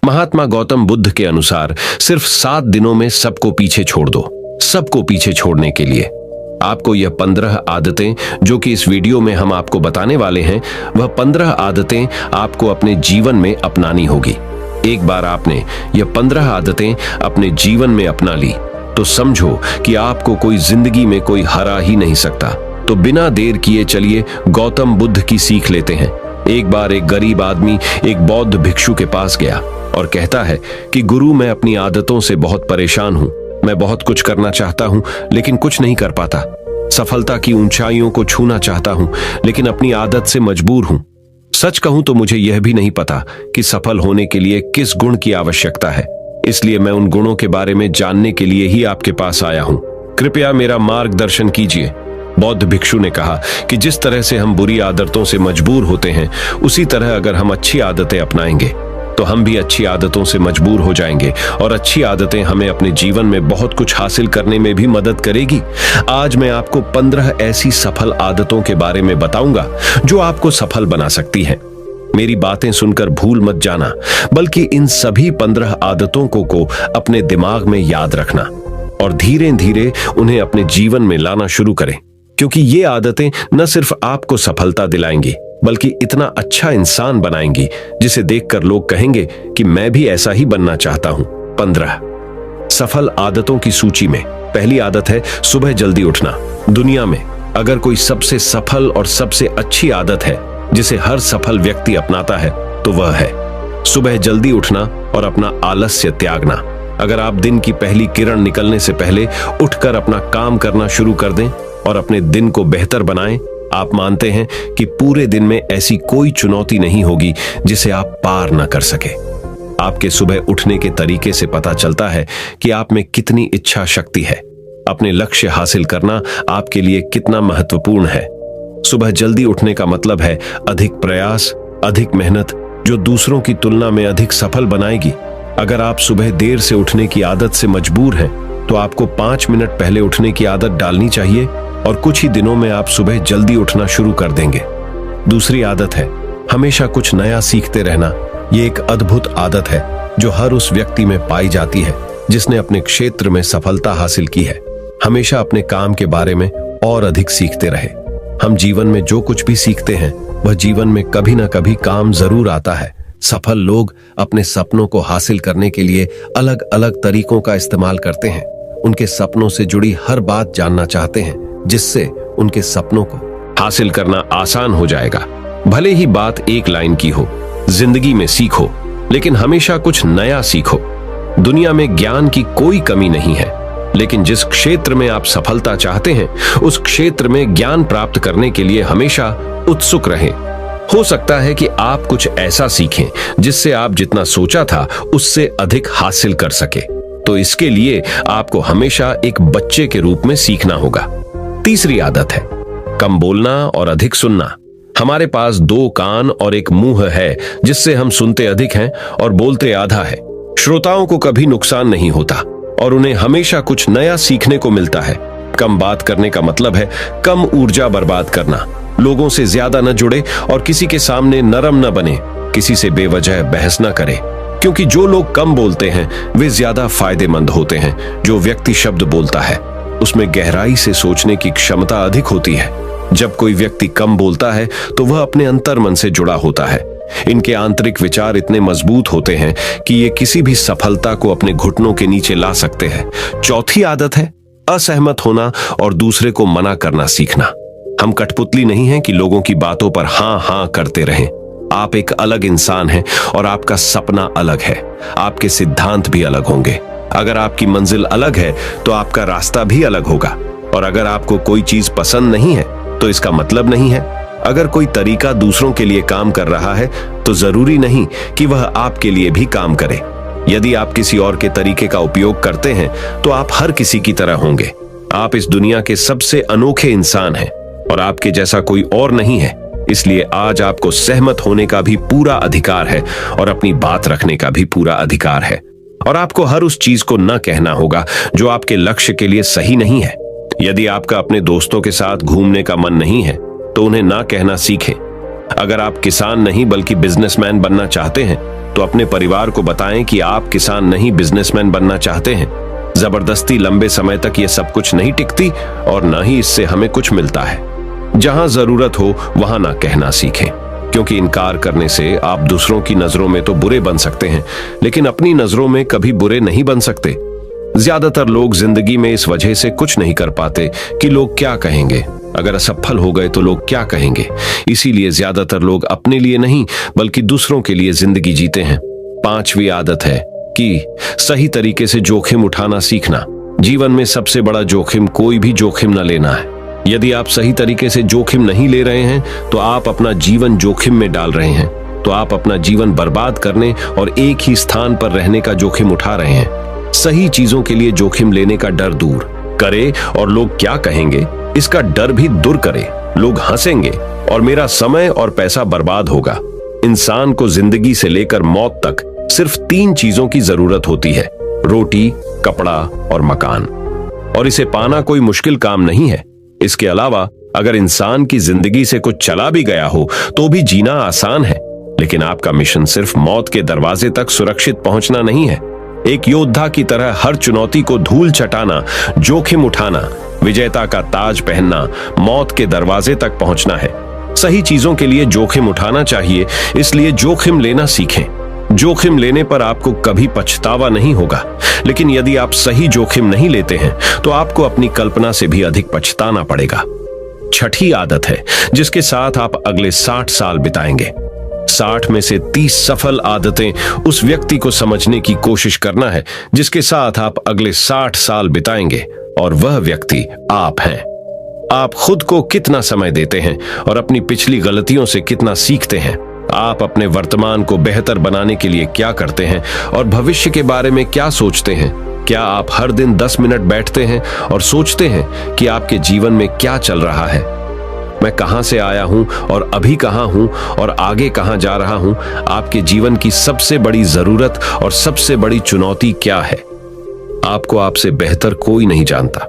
महात्मा गौतम बुद्ध के अनुसार सिर्फ 7 दिनों में सबको पीछे छोड़ दो। सबको पीछे छोड़ने के लिए आपको यह 15 आदतें जो कि इस वीडियो में हम आपको बताने वाले हैं, वह 15 आदतें आपको अपने जीवन में अपनानी होगी। एक बार आपने यह 15 आदतें अपने जीवन में अपना ली तो समझो कि आपको कोई जिंदगी में कोई हरा ही नहीं सकता। तो बिना देर किए चलिए गौतम बुद्ध की सीख लेते हैं। एक बार एक गरीब आदमी एक बौद्ध भिक्षु के पास गया और कहता है कि गुरु, मैं अपनी आदतों से बहुत परेशान हूं। मैं बहुत कुछ करना चाहता हूं लेकिन कुछ नहीं कर पाता। सफलता की ऊंचाइयों को छूना चाहता हूं लेकिन अपनी आदत से मजबूर हूं। सच कहूं तो मुझे यह भी नहीं पता कि सफल होने के लिए किस गुण की आवश्यकता है। इसलिए मैं उन गुणों के बारे में जानने के लिए ही आपके पास आया हूं। कृपया मेरा मार्गदर्शन कीजिए। बौद्ध भिक्षु ने कहा कि जिस तरह से हम बुरी आदतों से मजबूर होते हैं, उसी तरह अगर हम अच्छी आदतें अपनाएंगे तो हम भी अच्छी आदतों से मजबूर हो जाएंगे और अच्छी आदतें हमें अपने जीवन में बहुत कुछ हासिल करने में भी मदद करेगी। आज मैं आपको 15 ऐसी सफल आदतों के बारे में बताऊंगा जो आपको सफल बना सकती हैं। मेरी बातें सुनकर भूल मत जाना, बल्कि इन सभी 15 आदतों को अपने दिमाग में याद रखना और धीरे धीरे उन्हें अपने जीवन में लाना शुरू करें, क्योंकि ये आदतें न सिर्फ आपको सफलता दिलाएंगी बल्कि इतना अच्छा इंसान बनाएंगी जिसे देखकर लोग कहेंगे कि मैं भी ऐसा ही बनना चाहता हूं। 15 सफल आदतों की सूची में पहली आदत है सुबह जल्दी उठना। दुनिया में अगर कोई सबसे सफल और सबसे अच्छी आदत है जिसे हर सफल व्यक्ति अपनाता है तो वह है सुबह जल्दी उठना और अपना आलस्य त्यागना। अगर आप दिन की पहली किरण निकलने से पहले उठकर अपना काम करना शुरू कर दें और अपने दिन को बेहतर बनाएं, आप मानते हैं कि पूरे दिन में ऐसी कोई चुनौती नहीं होगी जिसे आप पार न कर सके। आपके सुबह उठने के तरीके से पता चलता है कि आप में कितनी इच्छा शक्ति है। अपने लक्ष्य हासिल करना आपके लिए कितना महत्वपूर्ण है। सुबह जल्दी उठने का मतलब है अधिक प्रयास, अधिक मेहनत, जो दूसरों की तुलना में अधिक सफल बनाएगी। अगर आप सुबह देर से उठने की आदत से मजबूर हैं तो आपको 5 मिनट पहले उठने की आदत डालनी चाहिए और कुछ ही दिनों में आप सुबह जल्दी उठना शुरू कर देंगे। दूसरी आदत है हमेशा कुछ नया सीखते रहना। ये एक अद्भुत आदत है जो हर उस व्यक्ति में पाई जाती है जिसने अपने क्षेत्र में सफलता हासिल की है। हमेशा अपने काम के बारे में और अधिक सीखते रहे। हम जीवन में जो कुछ भी सीखते हैं वह जीवन में कभी ना कभी काम जरूर आता है। सफल लोग अपने सपनों को हासिल करने के लिए अलग अलग तरीकों का इस्तेमाल करते हैं। उनके सपनों से जुड़ी हर बात जानना चाहते हैं जिससे उनके सपनों को हासिल करना आसान हो जाएगा। भले ही बात एक लाइन की हो, जिंदगी में सीखो, लेकिन हमेशा कुछ नया सीखो। दुनिया में ज्ञान की कोई कमी नहीं है, लेकिन जिस क्षेत्र में आप सफलता चाहते हैं उस क्षेत्र में ज्ञान प्राप्त करने के लिए हमेशा उत्सुक रहें। हो सकता है कि आप कुछ ऐसा सीखें जिससे आप जितना सोचा था उससे अधिक हासिल कर सके। तो इसके लिए आपको हमेशा एक बच्चे के रूप में सीखना होगा। तीसरी आदत है कम बोलना और अधिक सुनना। हमारे पास 2 कान और एक मुंह है जिससे हम सुनते अधिक हैं और बोलते आधा है। श्रोताओं को कभी नुकसान नहीं होता और उन्हें हमेशा कुछ नया सीखने को मिलता है। कम बात करने का मतलब है कम ऊर्जा बर्बाद करना। लोगों से ज्यादा न जुड़े और किसी के सामने नरम न बने। किसी से बेवजह बहस न करें, क्योंकि जो लोग कम बोलते हैं वे ज्यादा फायदेमंद होते हैं। जो व्यक्ति शब्द बोलता है उसमें गहराई से सोचने की क्षमता अधिक होती है। जब कोई व्यक्ति कम बोलता है तो वह अपने अंतर्मन से जुड़ा होता है। इनके आंतरिक विचार इतने मजबूत होते हैं कि ये किसी भी सफलता को अपने घुटनों के नीचे ला सकते हैं। चौथी आदत है असहमत होना और दूसरे को मना करना सीखना। हम कठपुतली नहीं हैं कि लोगों की बातों पर हाँ हाँ करते रहें। आप एक अलग इंसान हैं और आपका सपना अलग है। आपके सिद्धांत भी अलग होंगे। अगर आपकी मंजिल अलग है तो आपका रास्ता भी अलग होगा। और अगर आपको कोई चीज पसंद नहीं है तो इसका मतलब नहीं है। अगर कोई तरीका दूसरों के लिए काम कर रहा है तो जरूरी नहीं कि वह आपके लिए भी काम करे। यदि आप किसी और के तरीके का उपयोग करते हैं तो आप हर किसी की तरह होंगे। आप इस दुनिया के सबसे अनोखे इंसान हैं और आपके जैसा कोई और नहीं है। इसलिए आज आपको सहमत होने का भी पूरा अधिकार है और अपनी बात रखने का भी पूरा अधिकार है। और आपको हर उस चीज को न कहना होगा जो आपके लक्ष्य के लिए सही नहीं है। यदि आपका अपने दोस्तों के साथ घूमने का मन नहीं है तो उन्हें ना कहना सीखें। अगर आप किसान नहीं बल्कि बिजनेसमैन बनना चाहते हैं तो अपने परिवार को बताएं कि आप किसान नहीं बिजनेसमैन बनना चाहते हैं। जबरदस्ती लंबे समय तक ये सब कुछ नहीं टिकती और न ही इससे हमें कुछ मिलता है। जहां जरूरत हो वहां ना कहना सीखें, क्योंकि इनकार करने से आप दूसरों की नजरों में तो बुरे बन सकते हैं, लेकिन अपनी नजरों में कभी बुरे नहीं बन सकते। ज्यादातर लोग जिंदगी में इस वजह से कुछ नहीं कर पाते कि लोग क्या कहेंगे, अगर असफल हो गए तो लोग क्या कहेंगे। इसीलिए ज्यादातर लोग अपने लिए नहीं बल्कि दूसरों के लिए जिंदगी जीते हैं। 5वीं आदत है कि सही तरीके से जोखिम उठाना सीखना। जीवन में सबसे बड़ा जोखिम कोई भी जोखिम न लेना है। यदि आप सही तरीके से जोखिम नहीं ले रहे हैं तो आप अपना जीवन जोखिम में डाल रहे हैं, तो आप अपना जीवन बर्बाद करने और एक ही स्थान पर रहने का जोखिम उठा रहे हैं। सही चीजों के लिए जोखिम लेने का डर दूर करे और लोग क्या कहेंगे इसका डर भी दूर करे। लोग हंसेंगे और मेरा समय और पैसा बर्बाद होगा। इंसान को जिंदगी से लेकर मौत तक सिर्फ 3 चीजों की जरूरत होती है, रोटी, कपड़ा और मकान। और इसे पाना कोई मुश्किल काम नहीं है। इसके अलावा अगर इंसान की जिंदगी से कुछ चला भी गया हो तो भी जीना आसान है। लेकिन आपका मिशन सिर्फ मौत के दरवाजे तक सुरक्षित पहुंचना नहीं है। एक योद्धा की तरह हर चुनौती को धूल चटाना, जोखिम उठाना, विजेता का ताज पहनना, मौत के दरवाजे तक पहुंचना है। सही चीजों के लिए जोखिम उठाना चाहिए, इसलिए जोखिम लेना सीखें। जोखिम लेने पर आपको कभी पछतावा नहीं होगा, लेकिन यदि आप सही जोखिम नहीं लेते हैं तो आपको अपनी कल्पना से भी अधिक पछताना पड़ेगा। 6ठी आदत है जिसके साथ आप अगले 60 साल बिताएंगे। 60 में से 30 सफल आदतें उस व्यक्ति को समझने की कोशिश करना है जिसके साथ आप अगले 60 साल बिताएंगे, और वह व्यक्ति आप हैं। आप खुद को कितना समय देते हैं और अपनी पिछली गलतियों से कितना सीखते हैं। आप अपने वर्तमान को बेहतर बनाने के लिए क्या करते हैं और भविष्य के बारे में क्या सोचते हैं। क्या आप हर दिन 10 मिनट बैठते हैं और सोचते हैं कि आपके जीवन में क्या चल रहा है, मैं कहां से आया हूं और अभी कहां हूं और आगे कहां जा रहा हूं। आपके जीवन की सबसे बड़ी जरूरत और सबसे बड़ी चुनौती क्या है। आपको आपसे बेहतर कोई नहीं जानता।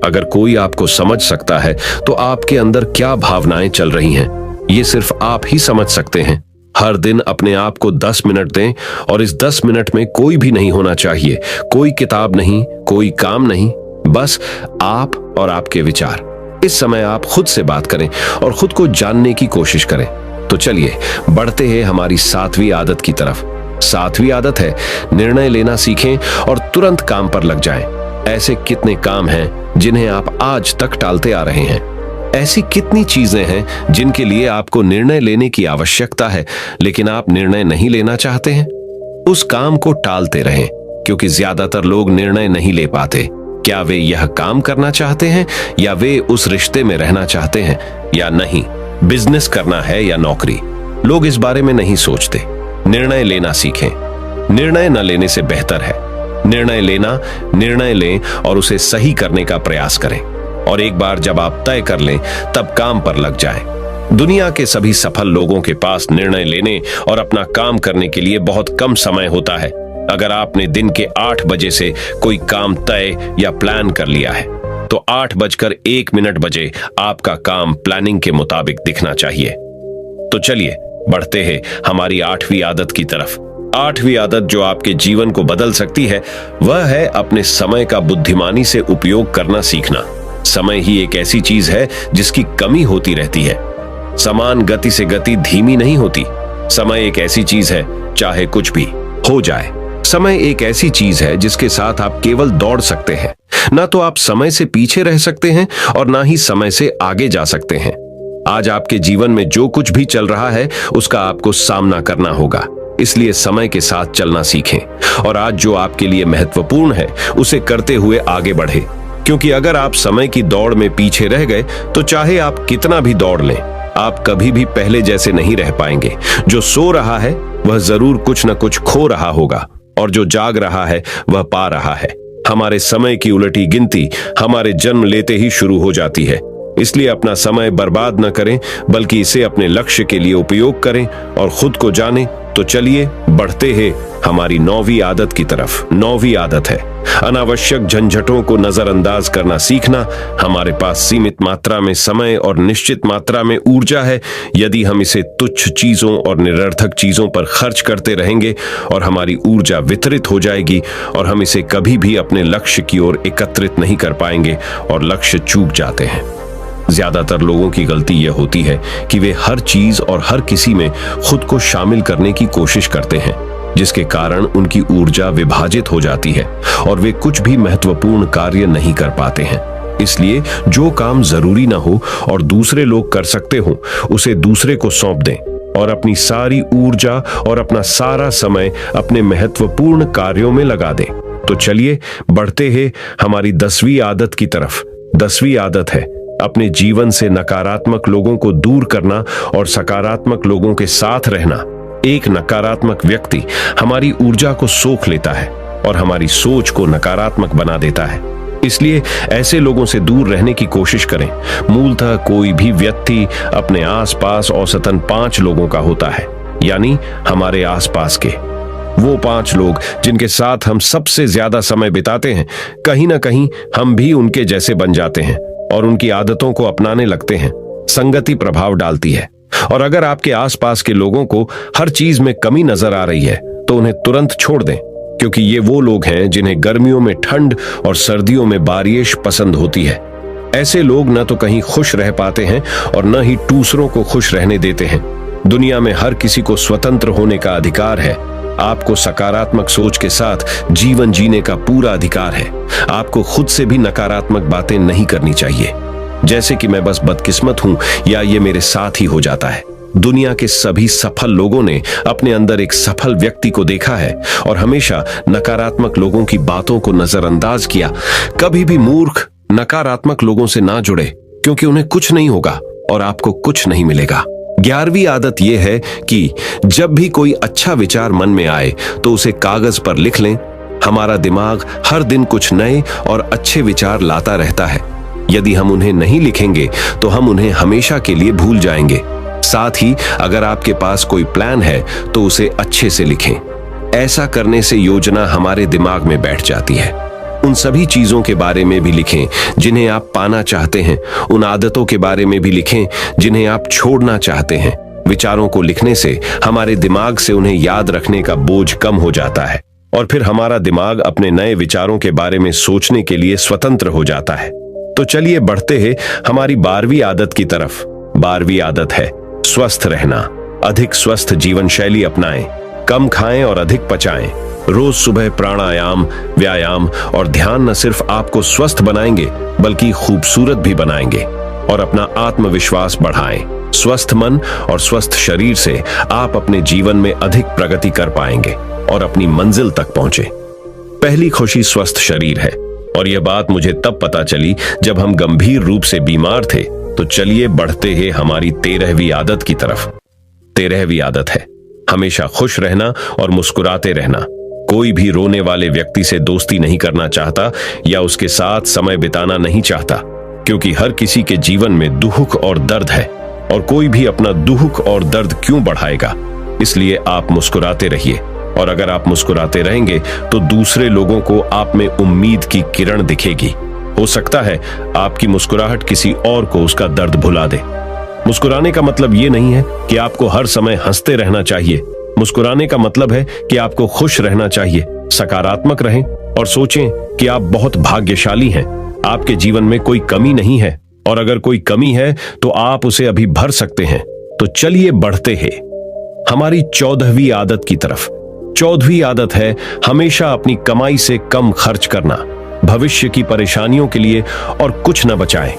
अगर कोई आपको समझ सकता है तो आपके अंदर क्या भावनाएं चल रही हैं, ये सिर्फ आप ही समझ सकते हैं। हर दिन अपने आप को 10 मिनट दें और इस 10 मिनट में कोई भी नहीं होना चाहिए, कोई किताब नहीं, कोई काम नहीं, बस आप और आपके विचार। इस समय आप खुद से बात करें और खुद को जानने की कोशिश करें। तो चलिए बढ़ते हैं हमारी 7वीं आदत की तरफ। 7वीं आदत है निर्णय लेना सीखें और तुरंत काम पर लग जाएं। ऐसे कितने काम हैं जिन्हें आप आज तक टालते आ रहे हैं। ऐसी कितनी चीजें हैं जिनके लिए आपको निर्णय लेने की आवश्यकता है लेकिन आप निर्णय नहीं लेना चाहते हैं। उस काम को टालते रहें, क्योंकि ज्यादातर लोग निर्णय नहीं ले पाते। क्या वे यह काम करना चाहते हैं या वे उस रिश्ते में रहना चाहते हैं या नहीं, बिजनेस करना है या नौकरी। लोग इस बारे में नहीं सोचते। निर्णय लेना सीखें। निर्णय न लेने से बेहतर है निर्णय लेना। निर्णय लें और उसे सही करने का प्रयास करें, और एक बार जब आप तय कर लें तब काम पर लग जाएं। दुनिया के सभी सफल लोगों के पास निर्णय लेने और अपना काम करने के लिए बहुत कम समय होता है। अगर आपने दिन के 8 बजे से कोई काम तय या प्लान कर लिया है तो 8:01 बजे आपका काम प्लानिंग के मुताबिक दिखना चाहिए। तो चलिए बढ़ते हैं हमारी 8वीं आदत की तरफ। 8वीं आदत जो आपके जीवन को बदल सकती है वह है अपने समय का बुद्धिमानी से उपयोग करना सीखना। समय ही एक ऐसी चीज है जिसकी कमी होती रहती है। समान गति से गति धीमी नहीं होती। समय एक ऐसी चीज है चाहे कुछ भी हो जाए। समय एक ऐसी चीज है जिसके साथ आप केवल दौड़ सकते हैं, ना तो आप समय से पीछे रह सकते हैं और ना ही समय से आगे जा सकते हैं। आज आपके जीवन में जो कुछ भी चल रहा है उसका आपको सामना करना होगा, इसलिए समय के साथ चलना सीखें और आज जो आपके लिए महत्वपूर्ण है उसे करते हुए आगे बढ़े। क्योंकि अगर आप समय की दौड़ में पीछे रह गए तो चाहे आप कितना भी दौड़ लें, आप कभी भी पहले जैसे नहीं रह पाएंगे। जो सो रहा है वह जरूर कुछ न कुछ खो रहा होगा, और जो जाग रहा है वह पा रहा है। हमारे समय की उलटी गिनती हमारे जन्म लेते ही शुरू हो जाती है। इसलिए अपना समय बर्बाद न करें, बल्कि इसे अपने लक्ष्य के लिए उपयोग करें और खुद को जानें। तो चलिए बढ़ते हैं हमारी 9वीं आदत की तरफ। 9वीं आदत है अनावश्यक झंझटों को नजरअंदाज करना सीखना। हमारे पास सीमित मात्रा में समय और निश्चित मात्रा में ऊर्जा है। यदि हम इसे तुच्छ चीजों और निरर्थक चीजों पर खर्च करते रहेंगे और हमारी ऊर्जा वितरित हो जाएगी और हम इसे कभी भी अपने लक्ष्य की ओर एकत्रित नहीं कर पाएंगे और लक्ष्य चूक जाते हैं। ज्यादातर लोगों की गलती यह होती है कि वे हर चीज और हर किसी में खुद को शामिल करने की कोशिश करते हैं, जिसके कारण उनकी ऊर्जा विभाजित हो जाती है और वे कुछ भी महत्वपूर्ण कार्य नहीं कर पाते हैं। इसलिए जो काम जरूरी ना हो और दूसरे लोग कर सकते हो, उसे दूसरे को सौंप दें और अपनी सारी ऊर्जा और अपना सारा समय अपने महत्वपूर्ण कार्यों में लगा दें। तो चलिए बढ़ते हैं हमारी 10वीं आदत की तरफ। 10वीं आदत है अपने जीवन से नकारात्मक लोगों को दूर करना और सकारात्मक लोगों के साथ रहना। एक नकारात्मक व्यक्ति हमारी ऊर्जा को सोख लेता है और हमारी सोच को नकारात्मक बना देता है। इसलिए ऐसे लोगों से दूर रहने की कोशिश करें। मूलतः कोई भी व्यक्ति अपने आसपास औसतन 5 लोगों का होता है, यानी हमारे आसपास के वो 5 लोग जिनके साथ हम सबसे ज्यादा समय बिताते हैं। कहीं ना कहीं हम भी उनके जैसे बन जाते हैं और उनकी आदतों को अपनाने लगते हैं। संगति प्रभाव डालती है, और अगर आपके आसपास के लोगों को हर चीज में कमी नजर आ रही है तो उन्हें तुरंत छोड़ दें, क्योंकि ये वो लोग हैं जिन्हें गर्मियों में ठंड और सर्दियों में बारिश पसंद होती है। ऐसे लोग न तो कहीं खुश रह पाते हैं और न ही दूसरों को खुश रहने देते हैं। दुनिया में हर किसी को स्वतंत्र होने का अधिकार है। आपको सकारात्मक सोच के साथ जीवन जीने का पूरा अधिकार है। आपको खुद से भी नकारात्मक बातें नहीं करनी चाहिए, जैसे कि मैं बस बदकिस्मत हूं या ये मेरे साथ ही हो जाता है। दुनिया के सभी सफल लोगों ने अपने अंदर एक सफल व्यक्ति को देखा है और हमेशा नकारात्मक लोगों की बातों को नजरअंदाज किया। कभी भी मूर्ख नकारात्मक लोगों से ना जुड़े, क्योंकि उन्हें कुछ नहीं होगा और आपको कुछ नहीं मिलेगा। 11वीं आदत यह है कि जब भी कोई अच्छा विचार मन में आए तो उसे कागज पर लिख लें। हमारा दिमाग हर दिन कुछ नए और अच्छे विचार लाता रहता है। यदि हम उन्हें नहीं लिखेंगे तो हम उन्हें हमेशा के लिए भूल जाएंगे। साथ ही अगर आपके पास कोई प्लान है तो उसे अच्छे से लिखें। ऐसा करने से योजना हमारे दिमाग में बैठ जाती है। उन सभी चीजों के बारे में भी लिखें जिन्हें आप पाना चाहते हैं। उन आदतों के बारे में भी लिखें जिन्हें आप छोड़ना चाहते हैं। विचारों को लिखने से हमारे दिमाग से उन्हें याद रखने का बोझ कम हो जाता है और फिर हमारा दिमाग अपने नए विचारों के बारे में सोचने के लिए स्वतंत्र हो जाता है। तो चलिए बढ़ते हैं हमारी 12वीं आदत की तरफ। 12वीं आदत है स्वस्थ रहना। अधिक स्वस्थ जीवन शैली अपनाएं। कम खाएं और अधिक पचाएं। रोज सुबह प्राणायाम, व्यायाम और ध्यान न सिर्फ आपको स्वस्थ बनाएंगे बल्कि खूबसूरत भी बनाएंगे और अपना आत्मविश्वास बढ़ाएं। स्वस्थ मन और स्वस्थ शरीर से आप अपने जीवन में अधिक प्रगति कर पाएंगे और अपनी मंजिल तक पहुंचे। पहली खुशी स्वस्थ शरीर है, और यह बात मुझे तब पता चली जब हम गंभीर रूप से बीमार थे। तो चलिए बढ़ते हैं हमारी 13वीं आदत की तरफ। 13वीं आदत है हमेशा खुश रहना और मुस्कुराते रहना। कोई भी रोने वाले व्यक्ति से दोस्ती नहीं करना चाहता या उसके साथ समय बिताना नहीं चाहता, क्योंकि हर किसी के जीवन में दुख और दर्द है और कोई भी अपना दुख और दर्द क्यों बढ़ाएगा। इसलिए आप मुस्कुराते रहिए, और अगर आप मुस्कुराते रहेंगे तो दूसरे लोगों को आप में उम्मीद की किरण दिखेगी। हो सकता है आपकी मुस्कुराहट किसी और को उसका दर्द भुला दे। मुस्कुराने का मतलब ये नहीं है कि आपको हर समय हंसते रहना चाहिए। मुस्कुराने का मतलब है कि आपको खुश रहना चाहिए। सकारात्मक रहें और सोचें कि आप बहुत भाग्यशाली हैं। आपके जीवन में कोई कमी नहीं है, और अगर कोई कमी है तो आप उसे अभी भर सकते हैं। तो चलिए बढ़ते हैं हमारी 14वीं आदत की तरफ। 14वीं आदत है हमेशा अपनी कमाई से कम खर्च करना। भविष्य की परेशानियों के लिए और कुछ न बचाएं।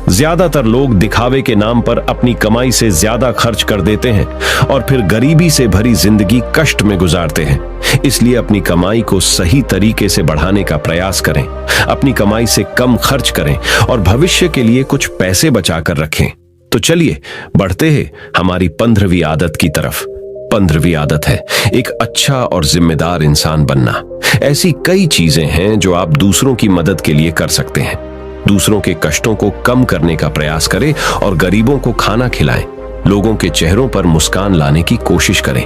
ज्यादातर लोग दिखावे के नाम पर अपनी कमाई से ज्यादा खर्च कर देते हैं और फिर गरीबी से भरी जिंदगी कष्ट में गुजारते हैं। इसलिए अपनी कमाई को सही तरीके से बढ़ाने का प्रयास करें। अपनी कमाई से कम खर्च करें और भविष्य के लिए कुछ पैसे बचा कर रखें। तो चलिए बढ़ते हैं हमारी 15वीं आदत की तरफ। 15वीं आदत है एक अच्छा और जिम्मेदार इंसान बनना। ऐसी कई चीजें हैं जो आप दूसरों की मदद के लिए कर सकते हैं। दूसरों के कष्टों को कम करने का प्रयास करें और गरीबों को खाना खिलाएं। लोगों के चेहरों पर मुस्कान लाने की कोशिश करें।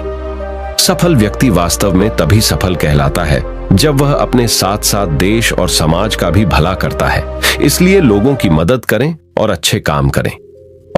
सफल व्यक्ति वास्तव में तभी सफल कहलाता है जब वह अपने साथ साथ देश और समाज का भी भला करता है। इसलिए लोगों की मदद करें और अच्छे काम करें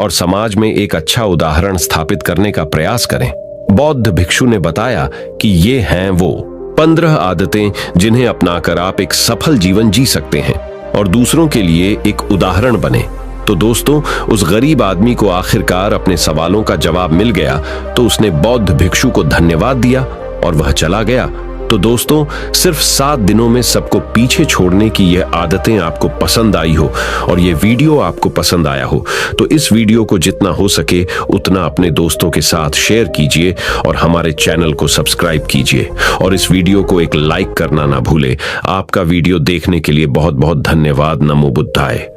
और समाज में एक अच्छा उदाहरण स्थापित करने का प्रयास करें। बौद्ध भिक्षु ने बताया कि ये हैं वो 15 आदतें जिन्हें अपनाकर आप एक सफल जीवन जी सकते हैं और दूसरों के लिए एक उदाहरण बने। तो दोस्तों, उस गरीब आदमी को आखिरकार अपने सवालों का जवाब मिल गया, तो उसने बौद्ध भिक्षु को धन्यवाद दिया और वह चला गया। तो दोस्तों, सिर्फ 7 दिनों में सबको पीछे छोड़ने की ये आदतें आपको पसंद आई हो और ये वीडियो आपको पसंद आया हो, तो इस वीडियो को जितना हो सके उतना अपने दोस्तों के साथ शेयर कीजिए और हमारे चैनल को सब्सक्राइब कीजिए और इस वीडियो को एक लाइक करना ना भूले। आपका वीडियो देखने के लिए बहुत बहुत धन्यवाद। नमो बुद्धाय।